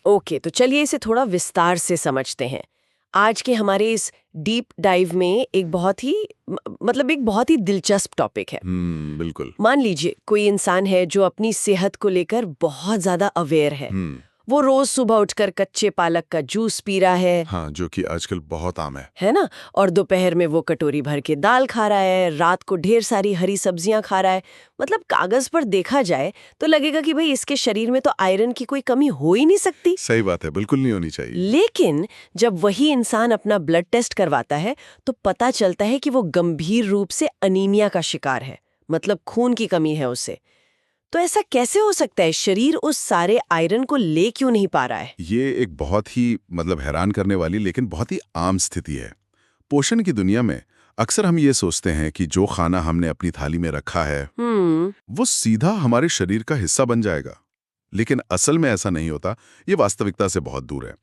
Okay, तो चलिए इसे थोड़ा विस्तार से समझते हैं। आज के हमारे इस डीप डाइव में एक बहुत ही मतलब एक बहुत ही दिलचस्प टॉपिक है। बिल्कुल। मान लीजिए कोई इंसान है जो अपनी सेहत को लेकर बहुत ज्यादा अवेयर है। हम्म। वो रोज सुबह उठकर कच्चे पालक का जूस पी रहा हाँ, जो कि आजकल बहुत आम है। है ना? और दोपहर में वो कटोरी भर के दाल खा रहा है, रात को ढेर सारी हरी सब्जियां खा रहा है। मतलब कागज पर देखा जाए तो लगेगा कि भाई इसके शरीर में तो आयरन की कोई कमी हो ही नहीं सकती। सही बात है, बिल्कुल नहीं होनी चाहिए। लेकिन जब वही इंसान अपना ब्लड टेस्ट करवाता है तो पता चलता है कि वो गंभीर रूप से अनीमिया का शिकार है। मतलब खून की कमी है उसे। तो ऐसा कैसे हो सकता है? शरीर उस सारे आयरन को ले क्यों नहीं पा रहा है? ये एक बहुत ही हैरान करने वाली लेकिन बहुत ही आम स्थिति है। पोषण की दुनिया में अक्सर हम ये सोचते हैं कि जो खाना हमने अपनी थाली में रखा है वो सीधा हमारे शरीर का हिस्सा बन जाएगा। लेकिन असल में ऐसा नहीं होता। ये वास्तविकता से बहुत दूर है।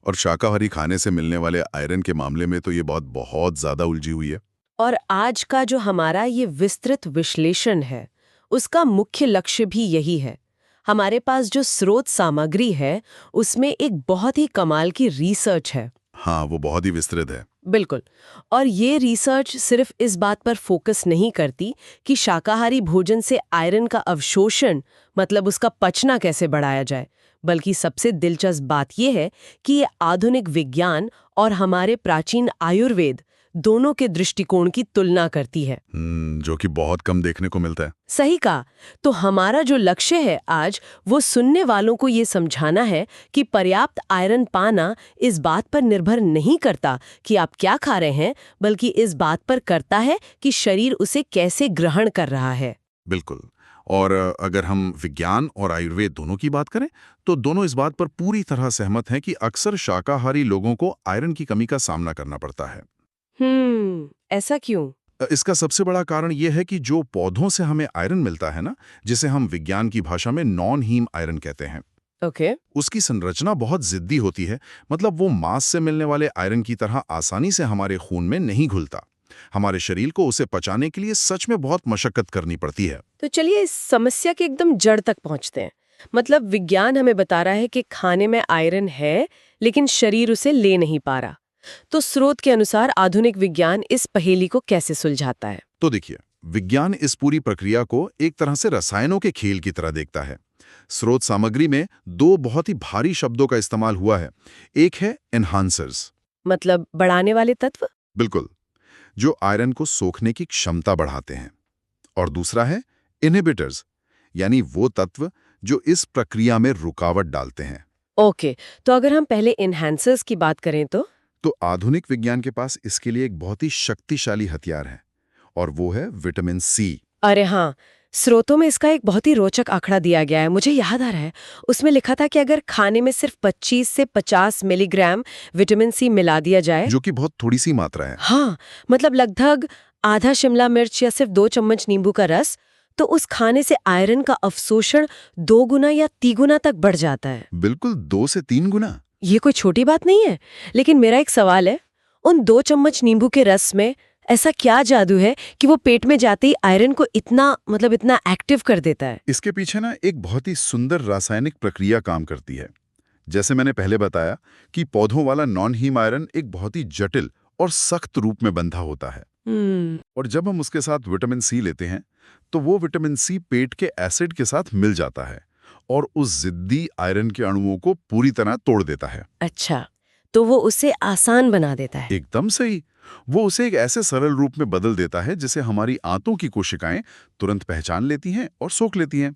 और शाकाहारी खाने से मिलने वाले आयरन के मामले में तो ये बहुत बहुत ज्यादा उलझी हुई है। और आज का जो हमारा ये विस्तृत विश्लेषण है, उसका मुख्य लक्ष्य भी यही है। हमारे पास जो स्रोत सामग्री है, उसमें एक बहुत ही कमाल की रिसर्च है। हाँ, वो बहुत ही विस्तृत है। बिल्कुल। और ये रिसर्च सिर्फ इस बात पर फोकस नहीं करती कि शाकाहारी भोजन से आयरन का अवशोषण, मतलब उसका पचना कैसे बढ़ाया जाए, बल्कि सबसे दिलचस्प बात यह है कि ये आधुनिक विज्ञान और हमारे प्राचीन आयुर्वेद दोनों के दृष्टिकोण की तुलना करती है। जो कि बहुत कम देखने को मिलता है। सही कहा। तो हमारा जो लक्ष्य है आज, वो सुनने वालों को ये समझाना है कि पर्याप्त आयरन पाना इस बात पर निर्भर नहीं करता कि आप क्या खा रहे हैं, बल्कि इस बात पर करता है कि शरीर उसे कैसे ग्रहण कर रहा है। बिल्कुल। और अगर हम विज्ञान और आयुर्वेद दोनों की बात करें तो दोनों इस बात पर पूरी तरह सहमत हैं कि अक्सर शाकाहारी लोगों को आयरन की कमी का सामना करना पड़ता है। ऐसा क्यों? इसका सबसे बड़ा कारण यह है कि जो पौधों से हमें आयरन मिलता है ना, जिसे हम विज्ञान की भाषा में नॉन हीम आयरन कहते हैं, ओके। उसकी संरचना बहुत जिद्दी होती है। मतलब वो मांस से मिलने वाले आयरन की तरह आसानी से हमारे खून में नहीं घुलता। हमारे शरीर को उसे पचाने के लिए सच में बहुत मशक्कत करनी पड़ती है। तो चलिए इस समस्या के एकदम जड़ तक पहुंचते हैं। मतलब विज्ञान हमें बता रहा है कि खाने में आयरन है, लेकिन शरीर उसे ले नहीं पा रहा। तो स्रोत के अनुसार आधुनिक विज्ञान इस पहेली को कैसे सुलझाता है? तो देखिए, विज्ञान इस पूरी प्रक्रिया को एक तरह से रसायनों के खेल की तरह देखता है। स्रोत सामग्री में दो बहुत ही भारी शब्दों का इस्तेमाल हुआ है। एक है एनहांसर्स, मतलब बढ़ाने वाले तत्व? बिल्कुल, जो आयरन को सोखने की क्षमता बढ़ाते हैं। और दूसरा है इनहिबिटर्स, यानी वो तत्व जो इस प्रक्रिया में रुकावट डालते हैं। ओके, तो अगर हम पहले एनहांसर्स की बात करें तो आधुनिक विज्ञान के पास इसके लिए एक बहुत ही शक्तिशाली हथियार है, और वो है विटामिन सी। अरे हाँ, स्रोतों में इसका एक बहुत ही रोचक आंकड़ा दिया गया है, मुझे याद आ रहा है। उसमें लिखा था कि अगर खाने में सिर्फ 25 से 50 मिलीग्राम विटामिन सी मिला दिया जाए, जो कि बहुत थोड़ी सी मात्रा है। हाँ, मतलब लगभग आधा शिमला मिर्च या सिर्फ 2 चम्मच नींबू का रस, तो उस खाने से आयरन का अवशोषण 2 गुना या 3 गुना तक बढ़ जाता है। बिल्कुल, 2 से 3 गुना। ये कोई छोटी बात नहीं है। लेकिन मेरा एक सवाल है, उन 2 चम्मच नींबू के रस में ऐसा क्या जादू है कि वो पेट में जाते ही आयरन को इतना एक्टिव कर देता है? इसके पीछे ना एक बहुत ही सुंदर रासायनिक प्रक्रिया काम करती है। जैसे मैंने पहले बताया कि पौधों वाला नॉन हीम आयरन एक बहुत ही जटिल और सख्त रूप में बंधा होता है। और जब हम उसके साथ विटामिन सी लेते हैं तो वो विटामिन सी पेट के एसिड के साथ मिल जाता है और उस जिद्दी आयरन के अणुओं को पूरी तरह तोड़ देता है। अच्छा, तो वो उसे आसान बना देता है। एकदम सही। वो उसे एक ऐसे सरल रूप में बदल देता है जिसे हमारी आंतों की कोशिकाएं तुरंत पहचान लेती हैं और सोख लेती हैं।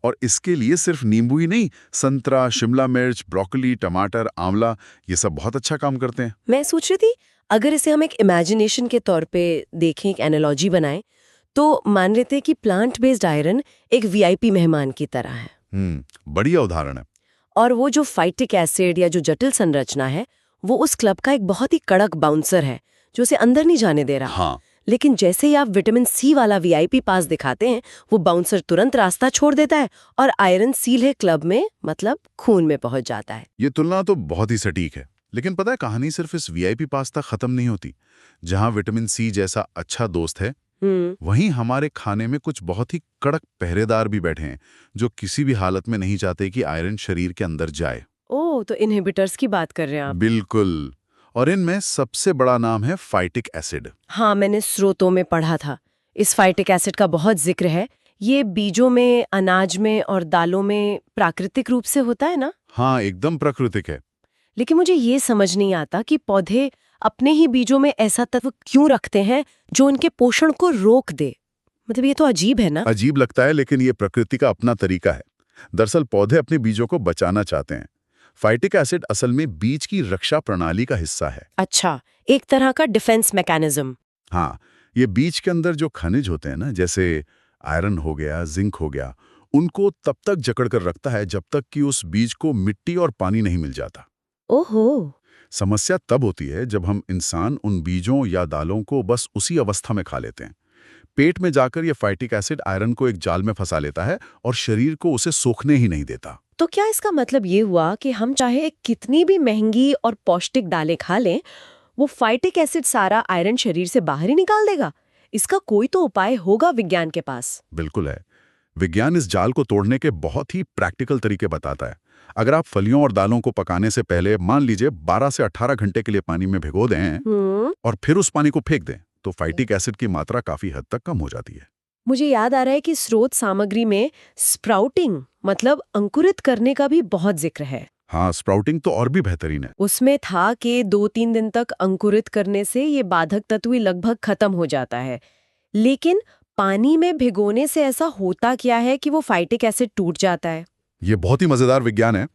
और इसके लिए सिर्फ नींबू ही नहीं, संतरा, शिमला मिर्च, ब्रोकली, टमाटर, आंवला, ये सब बहुत अच्छा काम करते हैं। मैं सोच रही थी, अगर इसे हम एक इमेजिनेशन के तौर पे देखें, एक एनालॉजी बनाएं, तो मान लेते हैं कि प्लांट बेस्ड आयरन एक वीआईपी मेहमान की तरह है। बढ़िया उदाहरण है। और वो जो फाइटिक एसिड या जो जटिल संरचना है, वो उस क्लब का एक बहुत ही कड़क बाउंसर है जो उसे अंदर नहीं जाने दे रहा। हाँ, लेकिन जैसे ही आप विटामिन सी वाला वीआईपी पास दिखाते हैं, वो बाउंसर तुरंत रास्ता छोड़ देता है और आयरन सीधे क्लब में, मतलब खून में पहुंच जाता है। ये तुलना तो बहुत ही सटीक है। लेकिन पता है, कहानी सिर्फ इस वीआईपी पास तक खत्म नहीं होती। जहां विटामिन सी जैसा अच्छा दोस्त है, वहीं हमारे खाने में कुछ बहुत ही कड़क पहरेदार भी बैठे हैं जो किसी भी हालत में नहीं चाहते कि आयरन शरीर के अंदर जाए। ओह, ओह, तो इनहिबिटर्स की बात कर रहे हैं आप। बिल्कुल। और इनमें सबसे बड़ा नाम है फाइटिक एसिड। हाँ, मैंने स्रोतों में पढ़ा था। इस फाइटिक एसिड का बहुत जिक्र है। ये बीजों में, अनाज में और दालों में प्राकृतिक रूप से होता है ना? हाँ, एकदम प्राकृतिक है। लेकिन मुझे ये समझ नहीं आता कि पौधे अपने ही बीजों में ऐसा तत्व क्यों रखते हैं जो उनके पोषण को रोक दे। मतलब ये तो अजीब है ना? अजीब लगता है, लेकिन ये प्रकृति का अपना तरीका है। दरअसल पौधे अपने बीजों को बचाना चाहते हैं। फाइटिक एसिड असल में बीज की रक्षा प्रणाली का हिस्सा है। अच्छा, एक तरह का डिफेंस मैकेनिज्म। हाँ, ये बीज के अंदर जो खनिज होते हैं ना, जैसे आयरन हो गया, जिंक हो गया, उनको तब तक जकड़ कर रखता है जब तक कि उस बीज को मिट्टी और पानी नहीं मिल जाता। ओहो। समस्या तब होती है जब हम इंसान उन बीजों या दालों को बस उसी अवस्था में खा लेते हैं। पेट में जाकर ये फाइटिक एसिड आयरन को एक जाल में फंसा लेता है और शरीर को उसे सोखने ही नहीं देता। तो क्या इसका मतलब ये हुआ कि हम चाहे कितनी भी महंगी और पौष्टिक दालें खा लें, वो फाइटिक एसिड सारा आयरन शरीर से बाहर ही निकाल देगा? इसका कोई तो उपाय होगा विज्ञान के पास। बिल्कुल है। विज्ञान इस जाल को तोड़ने के बहुत ही प्रैक्टिकल तरीके बताता है। अगर आप फलियों और दालों को पकाने से पहले मान लीजिए 12 से 18 घंटे के लिए पानी में भिगो दें और फिर उस पानी को फेंक दें, तो फाइटिक एसिड की मात्रा काफी हद तक कम हो जाती है। मुझे याद आ रहा है कि स्रोत सामग्री में स्प्राउटिंग मतलब अंकुरित करने का भी बहुत जिक्र है। हाँ, स्प्राउटिंग तो और भी बेहतरीन है। उसमें था कि 2-3 दिन तक अंकुरित करने से ये बाधक तत्व लगभग खत्म हो जाता है। लेकिन पानी में भिगोने से ऐसा होता क्या है कि वो फाइटिक एसिड टूट जाता है? ये बहुत ही मजेदार विज्ञान है।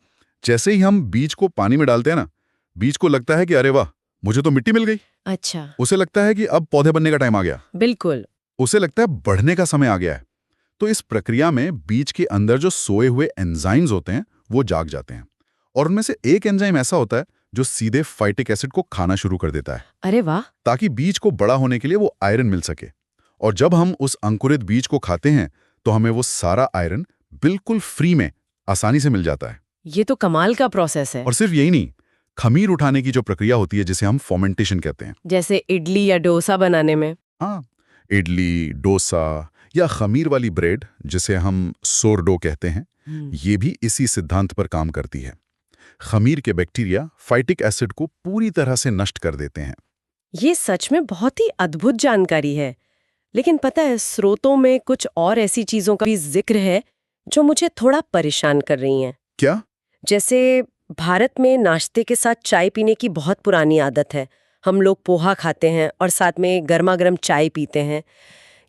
जैसे ही हम बीज को पानी में डालते हैं ना, बीज को लगता है कि अरे वाह, मुझे तो मिट्टी मिल गई। अच्छा। उसे लगता है कि अब पौधे बनने का टाइम आ गया। बिल्कुल। उसे लगता है बढ़ने का समय आ गया है। तो इस प्रक्रिया में बीज के अंदर जो सोए हुए एंजाइम्स होते हैं वो जाग जाते हैं, और उनमें से एक एंजाइम ऐसा होता है जो सीधे फाइटिक एसिड को खाना शुरू कर देता है। अरे वाह। ताकि बीज को बड़ा होने के लिए वो आयरन मिल सके। और जब हम उस अंकुरित बीज को खाते हैं तो हमें वो सारा आयरन बिल्कुल फ्री में आसानी से मिल जाता है। ये तो कमाल का प्रोसेस है। और सिर्फ यही नहीं, खमीर उठाने की जो प्रक्रिया होती है जिसे हम फर्मेंटेशन कहते हैं, जैसे इडली या डोसा बनाने में। हाँ, इडली, डोसा या खमीर वाली ब्रेड जिसे हम सोरडो कहते हैं, ये भी इसी सिद्धांत पर काम करती है। खमीर के बैक्टीरिया फाइटिक एसिड को पूरी तरह से नष्ट कर देते हैं। ये सच में बहुत ही अद्भुत जानकारी है। लेकिन पता है, स्रोतों में कुछ और ऐसी चीजों का भी जिक्र है जो मुझे थोड़ा परेशान कर रही हैं। क्या? जैसे भारत में नाश्ते के साथ चाय पीने की बहुत पुरानी आदत है। हम लोग पोहा खाते हैं और साथ में गर्मा गर्म चाय पीते हैं।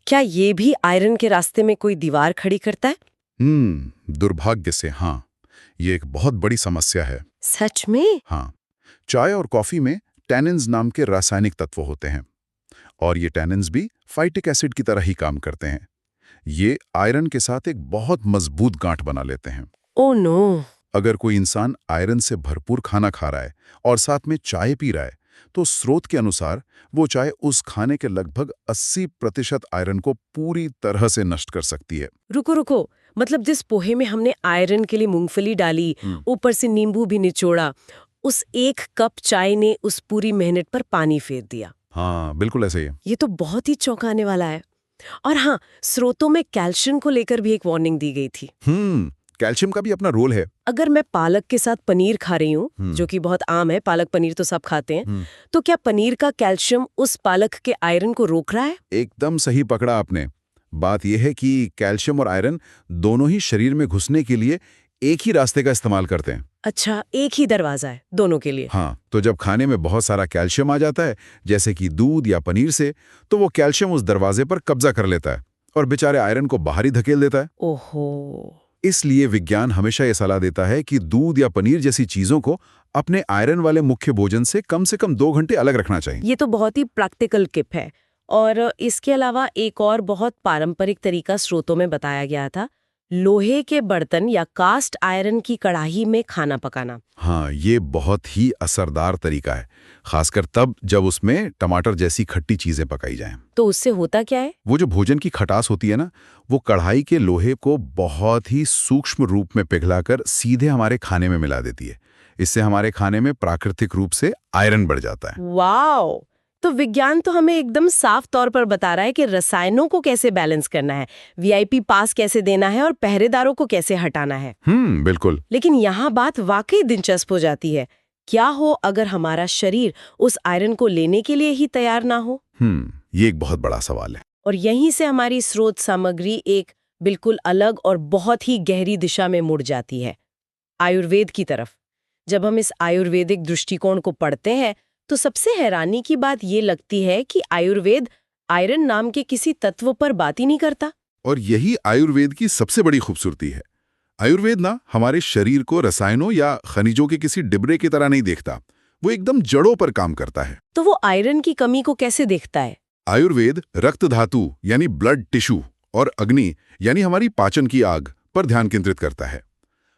क्या ये भी आयरन के रास्ते में कोई दीवार खड़ी करता है? दुर्भाग्य से हाँ, ये एक बहुत बड़ी समस्या है। सच में? हाँ, चाय और कॉफी में टैनिन्स नाम के रासायनिक तत्व होते हैं, और ये टैनिन्स भी फाइटिक एसिड की तरह ही काम करते हैं। ये आयरन के साथ एक बहुत मजबूत गांठ बना लेते हैं। Oh no. अगर कोई इंसान आयरन से भरपूर खाना खा रहा है और साथ में चाय पी रहा है, तो स्रोत के अनुसार वो चाय उस खाने के लगभग 80% आयरन को पूरी तरह से नष्ट कर सकती है। रुको रुको, मतलब जिस पोहे में हमने आयरन के लिए मूंगफली डाली, ऊपर से नींबू भी निचोड़ा, उस एक कप चाय ने उस पूरी मेहनत पर पानी फेर दिया। हाँ, बिल्कुल ऐसे ही है। ये तो बहुत ही चौंकाने वाला है। और हाँ, स्रोतों में कैल्शियम को लेकर भी एक वार्निंग दी गई थी। कैल्शियम का भी अपना रोल है। अगर मैं पालक के साथ पनीर खा रही हूँ, जो कि बहुत आम है, पालक पनीर तो सब खाते हैं, तो क्या पनीर का कैल्शियम उस पालक के आयरन को रोक रहा है? एकदम सही पकड़ा आपने। बात यह है कि कैल्शियम और आयरन दोनों ही शरीर में घुसने के लिए एक ही रास्ते का इस्तेमाल करते हैं। अच्छा, एक ही दरवाजा है दोनों के लिए? हाँ, तो जब खाने में बहुत सारा कैल्शियम आ जाता है, जैसे कि दूध या पनीर से, तो वो कैल्शियम उस दरवाजे पर कब्जा कर लेता है और बेचारे आयरन को बाहर ही धकेल देता है। ओहो। इसलिए विज्ञान हमेशा ये सलाह देता है कि दूध या पनीर जैसी चीजों को अपने आयरन वाले मुख्य भोजन से कम 2 घंटे अलग रखना चाहिए। ये तो बहुत ही प्रैक्टिकल टिप है। और इसके अलावा एक और बहुत पारंपरिक तरीका स्रोतों में बताया गया था, लोहे के बर्तन या कास्ट आयरन की कढ़ाई में खाना पकाना। हाँ, ये बहुत ही असरदार तरीका है, खासकर तब जब उसमें टमाटर जैसी खट्टी चीजें पकाई जाएं। तो उससे होता क्या है? वो जो भोजन की खटास होती है ना, वो कढ़ाई के लोहे को बहुत ही सूक्ष्म रूप में पिघलाकर सीधे हमारे खाने में मिला देती है। इससे हमारे खाने में प्राकृतिक रूप से आयरन बढ़ जाता है। वाओ! तो विज्ञान तो हमें एकदम साफ तौर पर बता रहा है कि रसायनों को कैसे बैलेंस करना है, वीआईपी पास कैसे देना है और पहरेदारों को कैसे हटाना है। बिल्कुल। लेकिन यहाँ बात वाकई दिलचस्प हो जाती है। क्या हो अगर हमारा शरीर उस आयरन को लेने के लिए ही तैयार ना हो? ये एक बहुत बड़ा सवाल है। और यहीं से हमारी स्रोत सामग्री एक बिल्कुल अलग और बहुत ही गहरी दिशा में मुड़ जाती है, आयुर्वेद की तरफ। जब हम इस आयुर्वेदिक दृष्टिकोण को पढ़ते हैं तो सबसे हैरानी की बात ये लगती है कि आयुर्वेद आयरन नाम के किसी तत्व पर बात ही नहीं करता। और यही आयुर्वेद की सबसे बड़ी खूबसूरती है। आयुर्वेद ना हमारे शरीर को रसायनों या खनिजों के किसी डिब्रे की तरह नहीं देखता, वो एकदम जड़ों पर काम करता है। तो वो आयरन की कमी को कैसे देखता है? आयुर्वेद रक्त धातु यानी ब्लड टिश्यू और अग्नि यानी हमारी पाचन की आग पर ध्यान केंद्रित करता है।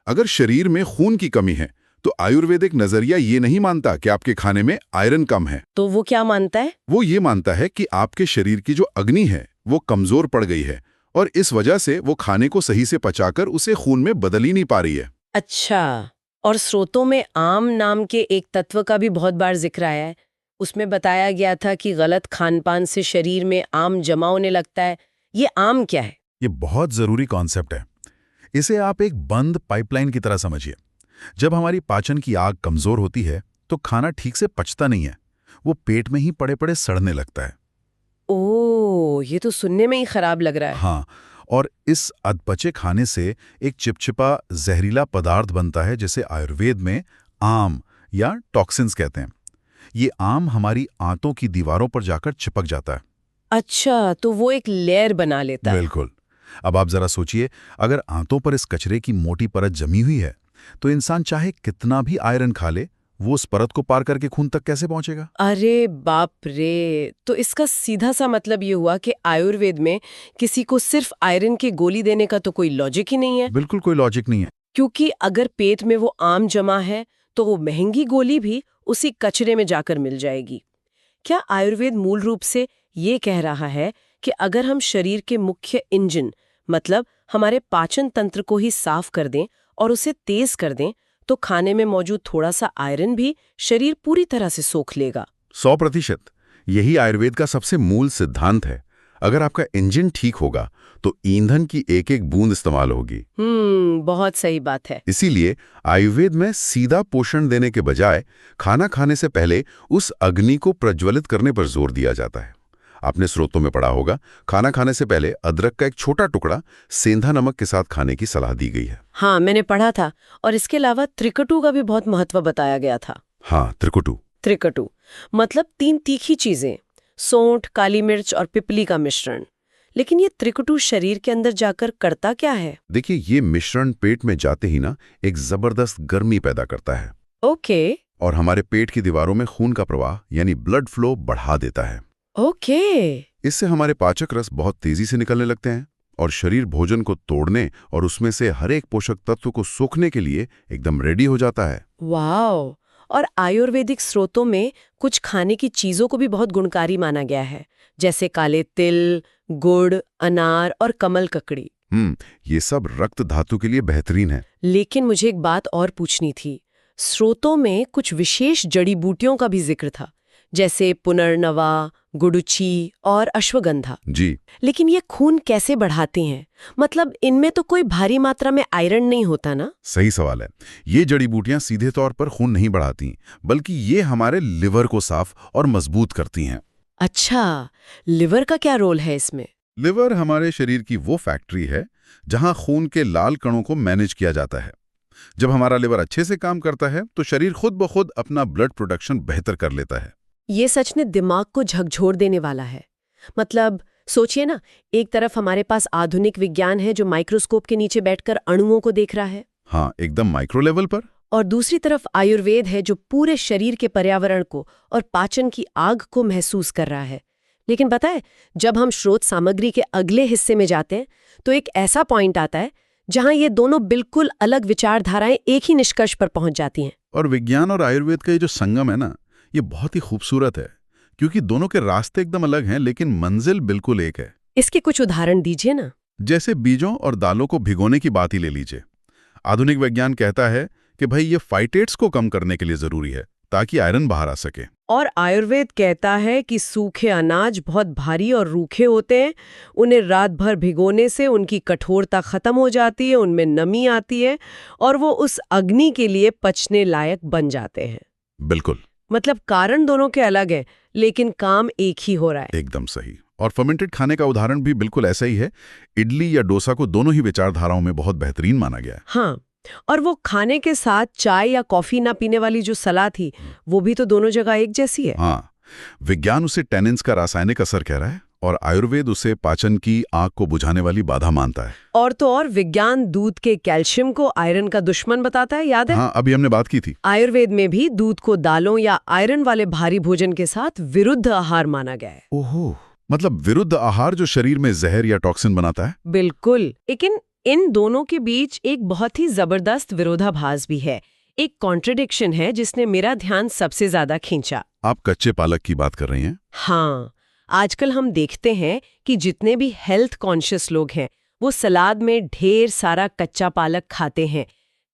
अगर शरीर में खून की कमी है तो आयुर्वेदिक नजरिया ये नहीं मानता कि आपके खाने में आयरन कम है। तो वो क्या मानता है? वो ये मानता है कि आपके शरीर की जो अग्नि है वो कमजोर पड़ गई है और इस वजह से वो खाने को सही से पचाकर उसे खून में बदल ही नहीं पा रही है। अच्छा, और स्रोतों में आम नाम के एक तत्व का भी बहुत बार जिक्र आया है। उसमें बताया गया था कि गलत खानपान से शरीर में आम जमा होने लगता है। ये आम क्या है? ये बहुत जरूरी कॉन्सेप्ट है। इसे आप एक बंद पाइपलाइन की तरह समझिए। जब हमारी पाचन की आग कमजोर होती है तो खाना ठीक से पचता नहीं है, वो पेट में ही पड़े पड़े सड़ने लगता है। ओह, ये तो सुनने में ही खराब लग रहा है। हाँ, और इस अधपचे खाने से एक चिपचिपा जहरीला पदार्थ बनता है जिसे आयुर्वेद में आम या टॉक्सिन्स कहते हैं। ये आम हमारी आंतों की दीवारों पर जाकर चिपक जाता है। अच्छा, तो वो एक लेयर बना लेता है। बिल्कुल। अब आप जरा सोचिए, अगर आंतों पर इस कचरे की मोटी परत जमी हुई है तो इंसान चाहे कितना भी आयरन खा ले, वो उस परत को पार करके खून तक कैसे पहुंचेगा? अरे बाप रे! तो इसका सीधा सा मतलब ये हुआ कि आयुर्वेद में किसी को सिर्फ आयरन की गोली देने का तो कोई लॉजिक ही नहीं है। बिल्कुल कोई लॉजिक नहीं है। क्योंकि अगर पेट में वो आम जमा है तो वो महंगी गोली भी उसी कचरे में जाकर मिल जाएगी। क्या आयुर्वेद मूल रूप से ये कह रहा है कि अगर हम शरीर के मुख्य इंजन मतलब हमारे पाचन तंत्र को ही साफ कर दें और उसे तेज कर दें तो खाने में मौजूद थोड़ा सा आयरन भी शरीर पूरी तरह से सोख लेगा? 100%। यही आयुर्वेद का सबसे मूल सिद्धांत है। अगर आपका इंजन ठीक होगा तो ईंधन की एक एक बूंद इस्तेमाल होगी। बहुत सही बात है। इसीलिए आयुर्वेद में सीधा पोषण देने के बजाय खाना खाने से पहले उस अग्नि को प्रज्वलित करने पर जोर दिया जाता है। आपने स्रोतों में पढ़ा होगा, खाना खाने से पहले अदरक का एक छोटा टुकड़ा सेंधा नमक के साथ खाने की सलाह दी गई है। हाँ, मैंने पढ़ा था। और इसके अलावा त्रिकटु का भी बहुत महत्व बताया गया था। हाँ, त्रिकटु मतलब 3 तीखी चीजें, सौंठ, काली मिर्च और पिपली का मिश्रण। लेकिन ये त्रिकटु शरीर के अंदर जाकर करता क्या है? देखिए, ये मिश्रण पेट में जाते ही ना एक जबरदस्त गर्मी पैदा करता है। ओके। और हमारे पेट की दीवारों में खून का प्रवाह यानी ब्लड फ्लो बढ़ा देता है। ओके। इससे हमारे पाचक रस बहुत तेजी से निकलने लगते हैं और शरीर भोजन को तोड़ने और उसमें से हर एक पोषक तत्व को सोखने के लिए एकदम रेडी हो जाता है। वाओ! और आयुर्वेदिक स्रोतों में कुछ खाने की चीजों को भी बहुत गुणकारी माना गया है, जैसे काले तिल, गुड़, अनार और कमल ककड़ी। ये सब रक्त धातु के लिए बेहतरीन है। लेकिन मुझे एक बात और पूछनी थी। स्रोतों में कुछ विशेष जड़ी बूटियों का भी जिक्र था, जैसे पुनर्नवा, गुडुची और अश्वगंधा। जी। लेकिन ये खून कैसे बढ़ाते हैं? मतलब इनमें तो कोई भारी मात्रा में आयरन नहीं होता ना? सही सवाल है। ये जड़ी बूटियां सीधे तौर पर खून नहीं बढ़ाती, बल्कि ये हमारे लिवर को साफ और मजबूत करती हैं। अच्छा, लिवर का क्या रोल है इसमें? लिवर हमारे शरीर की वो फैक्ट्री है जहां खून के लाल कणों को मैनेज किया जाता है। जब हमारा लिवर अच्छे से काम करता है तो शरीर खुद ब खुद अपना ब्लड प्रोडक्शन बेहतर कर लेता है। ये सच में दिमाग को झकझोर देने वाला है। मतलब सोचिए ना, एक तरफ हमारे पास आधुनिक विज्ञान है जो माइक्रोस्कोप के नीचे बैठकर अणुओं को देख रहा है। हाँ, एकदम माइक्रो लेवल पर। और दूसरी तरफ आयुर्वेद है जो पूरे शरीर के पर्यावरण को और पाचन की आग को महसूस कर रहा है। लेकिन पता है, जब हम स्रोत सामग्री के अगले हिस्से में जाते हैं तो एक ऐसा पॉइंट आता है जहां ये दोनों बिल्कुल अलग विचारधाराएं एक ही निष्कर्ष पर पहुंच जाती हैं। और विज्ञान और आयुर्वेद का ये जो संगम है ना, ये बहुत ही खूबसूरत है, क्योंकि दोनों के रास्ते एकदम अलग हैं लेकिन मंजिल बिल्कुल एक है। इसके कुछ उदाहरण दीजिए ना। जैसे बीजों और दालों को भिगोने की बात ही ले लीजिए। आधुनिक विज्ञान कहता है कि भाई ये फाइटेट्स को कम करने के लिए जरूरी है, ताकि आयरन बाहर आ सके। और आयुर्वेद कहता है कि सूखे अनाज बहुत भारी और रूखे होते हैं, उन्हें रात भर भिगोने से उनकी कठोरता खत्म हो जाती है, उनमें नमी आती है और वो उस अग्नि के लिए पचने लायक बन जाते हैं। बिल्कुल। मतलब कारण दोनों के अलग हैं, लेकिन काम एक ही हो रहा है। एकदम सही। और फर्मेंटेड खाने का उदाहरण भी बिल्कुल ऐसा ही है। इडली या डोसा को दोनों ही विचारधाराओं में बहुत बेहतरीन माना गया है। हाँ, और वो खाने के साथ चाय या कॉफी ना पीने वाली जो सलाह थी, वो भी तो दोनों जगह एक जैसी है। हाँ, विज्ञान उसे टैनिन्स का रासायनिक असर कह रहा है और आयुर्वेद उसे पाचन की आग को बुझाने वाली बाधा मानता है। और तो और विज्ञान दूध के कैल्शियम को आयरन का दुश्मन बताता है, याद है? हाँ, अभी हमने बात की थी। आयुर्वेद में भी दूध को दालों या आयरन वाले भारी भोजन के साथ विरुद्ध आहार माना गया है। ओहो, मतलब विरुद्ध आहार जो शरीर में जहर या टॉक्सिन बनाता है। बिल्कुल, लेकिन इन दोनों के बीच एक बहुत ही जबरदस्त विरोधाभास भी है। एक कॉन्ट्रडिक्शन है जिसने मेरा ध्यान सबसे ज्यादा खींचा। आप कच्चे पालक की बात कर रही हैं? हाँ, आजकल हम देखते हैं कि जितने भी हेल्थ कॉन्शियस लोग हैं, वो सलाद में ढेर सारा कच्चा पालक खाते हैं।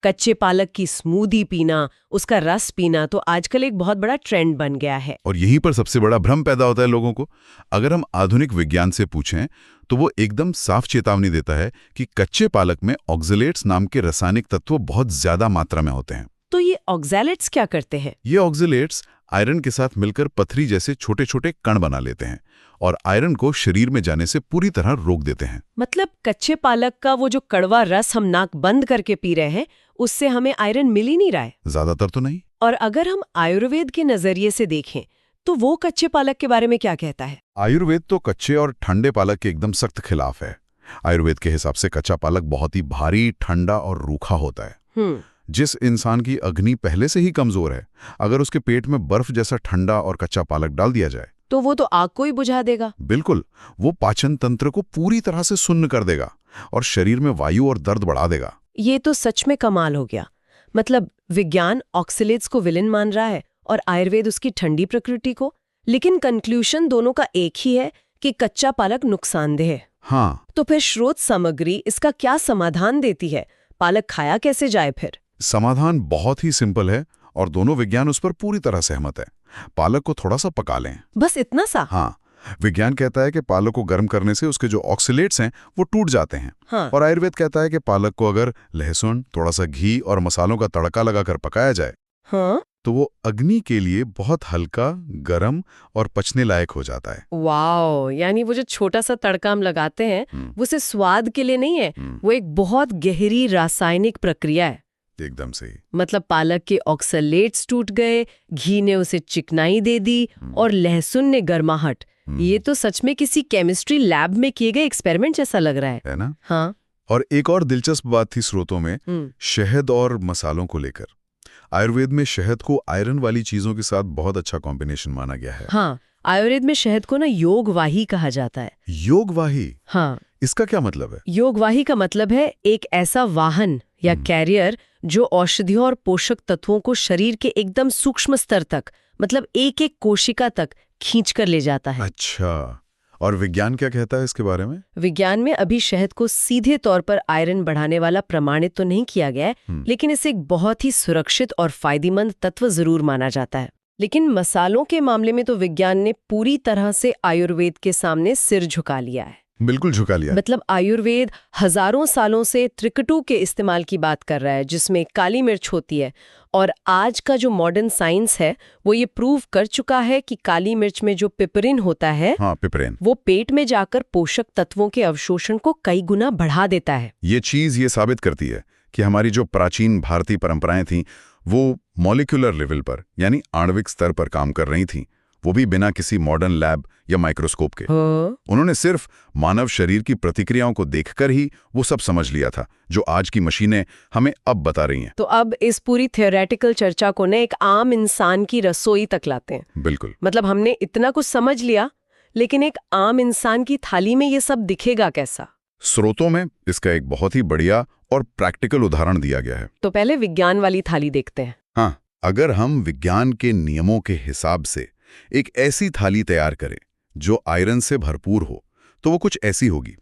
कच्चे पालक की स्मूदी पीना, उसका रस पीना तो आजकल एक बहुत बड़ा ट्रेंड बन गया है। और यहीं पर सबसे बड़ा भ्रम पैदा होता है लोगों को। अगर हम आधुनिक विज्ञान से पूछें तो वो एकदम साफ चेतावनी देता है कि कच्चे पालक में ऑक्जेलेट्स नाम के रासायनिक तत्व बहुत ज्यादा मात्रा में होते हैं। तो ये ऑक्जेलेट्स क्या करते हैं? ये ऑक्जेलेट्स आयरन के साथ मिलकर पथरी जैसे छोटे छोटे कण बना लेते हैं और आयरन को शरीर में जाने से पूरी तरह रोक देते हैं। मतलब कच्चे पालक का वो जो कड़वा रस हम नाक बंद करके पी रहे हैं, उससे हमें आयरन मिल ही नहीं रहा है। ज्यादातर तो नहीं। और अगर हम आयुर्वेद के नजरिए से देखें तो वो कच्चे पालक के बारे में क्या कहता है? आयुर्वेद तो कच्चे और ठंडे पालक के एकदम सख्त खिलाफ है। आयुर्वेद के हिसाब से कच्चा पालक बहुत ही भारी, ठंडा और रूखा होता है। जिस इंसान की अग्नि पहले से ही कमजोर है, अगर उसके पेट में बर्फ जैसा ठंडा और कच्चा पालक डाल दिया जाए तो वो तो आग को ही बुझा देगा। बिल्कुल, वो पाचन तंत्र को पूरी तरह से सुन्न कर देगा और शरीर में वायु और दर्द बढ़ा देगा। ये तो सच में कमाल हो गया। मतलब विज्ञान ऑक्सीलेट्स को विलेन मान रहा है और आयुर्वेद उसकी ठंडी प्रकृति को, लेकिन कंक्लूजन दोनों का एक ही है कि कच्चा पालक नुकसानदेह है। हाँ, तो फिर स्रोत सामग्री इसका क्या समाधान देती है? पालक खाया कैसे जाए फिर? समाधान बहुत ही सिंपल है और दोनों विज्ञान उस पर पूरी तरह सहमत है। पालक को थोड़ा सा पका लें। बस इतना सा? हाँ, विज्ञान कहता है कि पालक को गर्म करने से उसके जो ऑक्सीलेट्स हैं वो टूट जाते हैं। हाँ। और आयुर्वेद कहता है कि पालक को अगर लहसुन, थोड़ा सा घी और मसालों का तड़का लगाकर पकाया जाए, हाँ, तो वो अग्नि के लिए बहुत हल्का, गरम और पचने लायक हो जाता है। वाओ, यानी वो जो छोटा सा तड़का हम लगाते हैं वो सिर्फ स्वाद के लिए नहीं है, वो एक बहुत गहरी रासायनिक प्रक्रिया है। एकदम सही। मतलब पालक के ऑक्सलेट्स टूट गए, घी ने उसे चिकनाई दे दी और लहसुन ने गर्माहट। ये तो सच में किसी केमिस्ट्री लैब में किए गए एक्सपेरिमेंट जैसा लग रहा है ना? हाँ। और एक और दिलचस्प बात थी स्रोतों में, शहद और मसालों को लेकर। आयुर्वेद में शहद को आयरन वाली चीजों के साथ बहुत अच्छा कॉम्बिनेशन माना गया है। हाँ, आयुर्वेद में शहद को ना योगवाही कहा जाता है। योगवाही? हाँ। इसका क्या मतलब है? योगवाही का मतलब है एक ऐसा वाहन या कैरियर जो औषधियों और पोषक तत्वों को शरीर के एकदम सूक्ष्म स्तर तक, मतलब एक एक कोशिका तक खींच कर ले जाता है। अच्छा, और विज्ञान क्या कहता है इसके बारे में? विज्ञान में अभी शहद को सीधे तौर पर आयरन बढ़ाने वाला प्रमाणित तो नहीं किया गया है, लेकिन इसे एक बहुत ही सुरक्षित और फायदेमंद तत्व जरूर माना जाता है। लेकिन मसालों के मामले में तो विज्ञान ने पूरी तरह से आयुर्वेद के सामने सिर झुका लिया है। बिल्कुल झुका लिया। मतलब आयुर्वेद हजारों सालों से त्रिकटु के इस्तेमाल की बात कर रहा है, जिसमें काली मिर्च होती है। और आज का जो मॉडर्न साइंस है वो ये प्रूव कर चुका है कि काली मिर्च में जो पिपरिन होता है, हाँ, पिपरिन, वो पेट में जाकर पोषक तत्वों के अवशोषण को कई गुना बढ़ा देता है। ये चीज ये साबित करती है कि हमारी जो प्राचीन भारतीय परंपराएं थीं वो मॉलिक्यूलर लेवल पर, यानी आणविक स्तर पर काम कर रही थीं, वो भी बिना किसी मॉडर्न लैब या माइक्रोस्कोप के। उन्होंने सिर्फ मानव शरीर की प्रतिक्रियाओं को देखकर ही वो सब समझ लिया था जो आज की मशीनें हमें अब बता रही हैं। तो अब इस पूरी थियोरेटिकल चर्चा को ने एक आम इंसान की रसोई तक लाते हैं। बिल्कुल। मतलब हमने इतना कुछ समझ लिया, लेकिन एक आम इंसान की थाली में ये सब दिखेगा कैसा? स्रोतों में इसका एक बहुत ही बढ़िया और प्रैक्टिकल उदाहरण दिया गया है। तो पहले विज्ञान वाली थाली देखते हैं। हाँ, अगर हम विज्ञान के नियमों के हिसाब से एक ऐसी थाली तैयार करें जो आयरन से भरपूर हो, तो वो कुछ ऐसी होगी।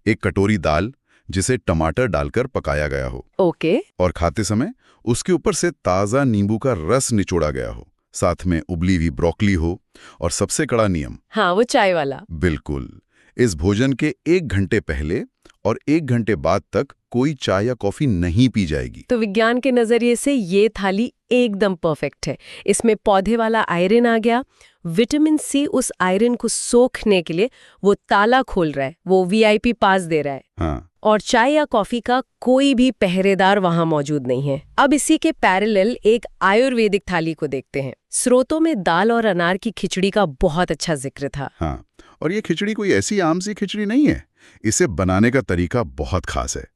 एक कटोरी दाल जिसे टमाटर डालकर पकाया गया हो। ओके। और खाते समय उसके ऊपर से ताज़ा नींबू का रस निचोड़ा गया हो, साथ में उबली हुई ब्रोकली हो, और सबसे कड़ा नियम, हाँ, वो चाय वाला। बिल्कुल, इस भोजन के 1 घंटे पहले और 1 घंटे बाद तक कोई चाय या कॉफी नहीं पी जाएगी। तो विज्ञान के नजरिए से ये थाली एकदम परफेक्ट है। इसमें पौधे वाला आयरन आ गया, विटामिन सी उस आयरन को सोखने के लिए वो ताला खोल रहा है, वो वीआईपी पास दे रहा है। हाँ, और चाय या कॉफी का कोई भी पहरेदार वहां मौजूद नहीं है। अब इसी के पैरेलल एक आयुर्वेदिक थाली को देखते हैं। स्रोतों में दाल और अनार की खिचड़ी का बहुत अच्छा जिक्र था। हाँ, और ये खिचड़ी कोई ऐसी आम सी खिचड़ी नहीं है। इसे बनाने का तरीका बहुत खास है।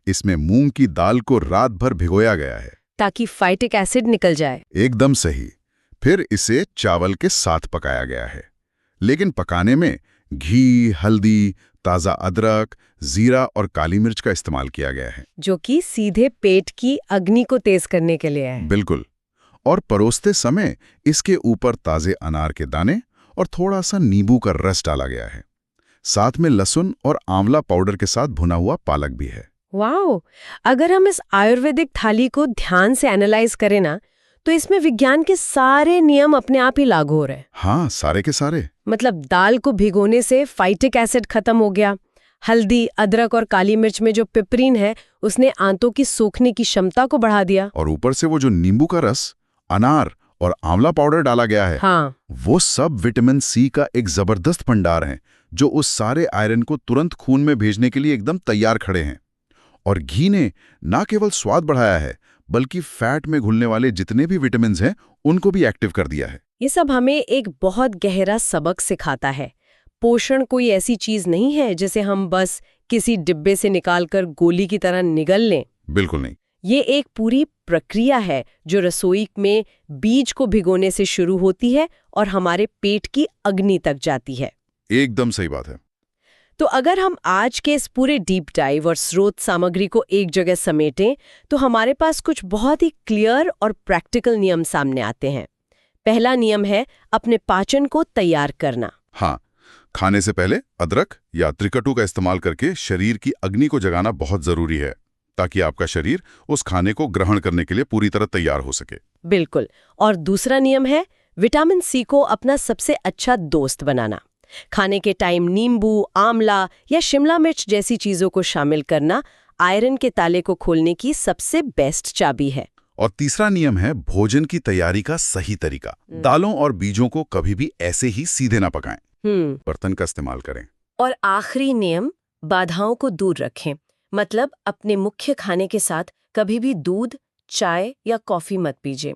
इसमें मूंग की दाल को रात भर भिगोया गया है ताकि फाइटिक एसिड निकल जाए। एकदम सही। फिर इसे चावल के साथ पकाया गया है, लेकिन पकाने में घी, हल्दी, ताज़ा अदरक, जीरा और काली मिर्च का इस्तेमाल किया गया है, जो कि सीधे पेट की अग्नि को तेज करने के लिए है। बिल्कुल। और परोसते समय इसके ऊपर ताज़े अनार के दाने और थोड़ा सा नींबू का रस डाला गया है। साथ में लहसुन और आंवला पाउडर के साथ भुना हुआ पालक भी है। वाओ! अगर हम इस आयुर्वेदिक थाली को ध्यान से एनालाइज करें ना, तो इसमें विज्ञान के सारे नियम अपने आप ही लागू हो रहे हैं। हाँ, सारे के सारे। मतलब दाल को भिगोने से फाइटिक एसिड खत्म हो गया, हल्दी, अदरक और काली मिर्च में जो पिपरीन है उसने आंतों की सूखने की क्षमता को बढ़ा दिया। और ऊपर से वो जो नींबू का रस, अनार और आंवला पाउडर डाला गया है, हाँ, वो सब विटामिन सी का एक जबरदस्त भंडार है, जो उस सारे आयरन को तुरंत खून में भेजने के लिए एकदम तैयार खड़े हैं। और घी ने ना केवल स्वाद बढ़ाया है, बल्कि फैट में घुलने वाले जितने भी विटामिन हैं उनको भी एक्टिव कर दिया है। ये सब हमें एक बहुत गहरा सबक सिखाता है। पोषण कोई ऐसी चीज नहीं है जिसे हम बस किसी डिब्बे से निकालकर गोली की तरह निगल लें। बिल्कुल नहीं। ये एक पूरी प्रक्रिया है जो रसोई में बीज को भिगोने से शुरू होती है और हमारे पेट की अग्नि तक जाती है। एकदम सही बात है। तो अगर हम आज के इस पूरे डीप डाइव और स्रोत सामग्री को एक जगह समेटें, तो हमारे पास कुछ बहुत ही क्लियर और प्रैक्टिकल नियम सामने आते हैं। पहला नियम है अपने पाचन को तैयार करना। हाँ, खाने से पहले अदरक या त्रिकटु का इस्तेमाल करके शरीर की अग्नि को जगाना बहुत जरूरी है, ताकि आपका शरीर उस खाने को ग्रहण करने के लिए पूरी तरह तैयार हो सके। बिल्कुल। और दूसरा नियम है विटामिन सी को अपना सबसे अच्छा दोस्त बनाना। खाने के टाइम नींबू, आंवला या शिमला मिर्च जैसी चीजों को शामिल करना आयरन के ताले को खोलने की सबसे बेस्ट चाबी है। और तीसरा नियम है भोजन की तैयारी का सही तरीका। दालों और बीजों को कभी भी ऐसे ही सीधे ना पकाएं, बर्तन का इस्तेमाल करें। और आखिरी नियम, बाधाओं को दूर रखें। मतलब अपने मुख्य खाने के साथ कभी भी दूध, चाय या कॉफी मत पीजिए।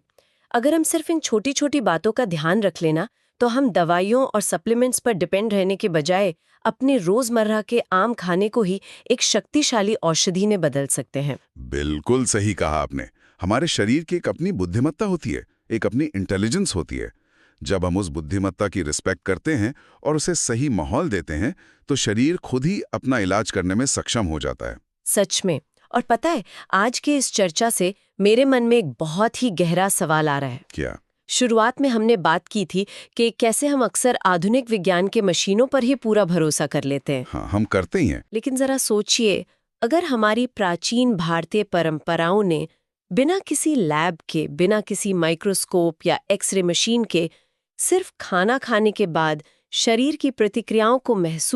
अगर हम सिर्फ इन छोटी छोटी बातों का ध्यान रख लेना, तो हम दवाइयों और सप्लीमेंट्स पर डिपेंड रहने के बजाय अपने रोजमर्रा के आम खाने को ही एक शक्तिशाली औषधि में बदल सकते हैं। बिल्कुल सही कहा आपने। हमारे शरीर की एक अपनी बुद्धिमत्ता होती है, एक अपनी इंटेलिजेंस होती है। जब हम उस बुद्धिमत्ता की रिस्पेक्ट करते हैं और उसे सही माहौल देते हैं, तो शरीर खुद ही अपना इलाज करने में सक्षम हो जाता है। सच में। और पता है, आज की इस चर्चा से मेरे मन में एक बहुत ही गहरा सवाल आ रहा है। क्या? शुरुआत में हमने बात की थी कि कैसे हम अक्सर आधुनिक विज्ञान के मशीनों पर ही पूरा भरोसा कर लेते हैं। हाँ, हम करते ही हैं। लेकिन जरा सोचिए, अगर हमारी प्राचीन भारतीय परंपराओं ने बिना किसी लैब के, बिना किसी माइक्रोस्कोप या एक्सरे मशीन के, सिर्फ खाना खाने के बाद शरीर की प्रतिक्रियाओं को महसूस